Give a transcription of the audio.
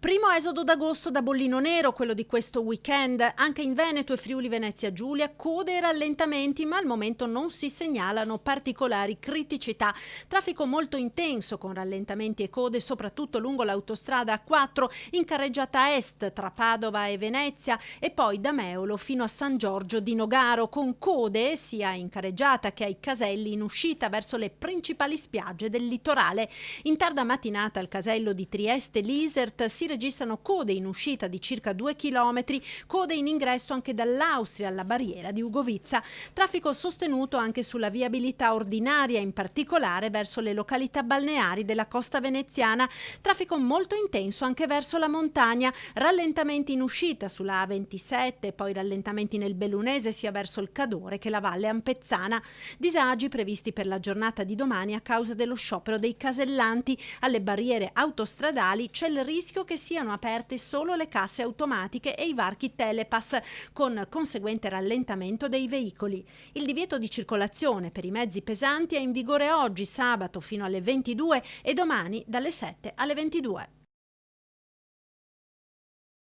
Primo esodo d'agosto da bollino nero, quello di questo weekend. Anche in Veneto e Friuli Venezia Giulia code e rallentamenti, ma al momento non si segnalano particolari criticità. Traffico molto intenso con rallentamenti e code soprattutto lungo l'autostrada A4 in carreggiata est tra Padova e Venezia e poi da Meolo fino a San Giorgio di Nogaro, con code sia in carreggiata che ai caselli in uscita verso le principali spiagge del litorale. In tarda mattinata al casello di Trieste Lisert si registrano code in uscita di circa 2 chilometri, code in ingresso anche dall'Austria alla barriera di Ugovizza. Traffico sostenuto anche sulla viabilità ordinaria, in particolare verso le località balneari della costa veneziana. Traffico molto intenso anche verso la montagna, rallentamenti in uscita sulla A27, poi rallentamenti nel Bellunese sia verso il Cadore che la Valle Ampezzana. Disagi previsti per la giornata di domani a causa dello sciopero dei casellanti. Alle barriere autostradali c'è il rischio che siano aperte solo le casse automatiche e i varchi Telepass, con conseguente rallentamento dei veicoli. Il divieto di circolazione per i mezzi pesanti è in vigore oggi, sabato, fino alle 22 e domani dalle 7 alle 22.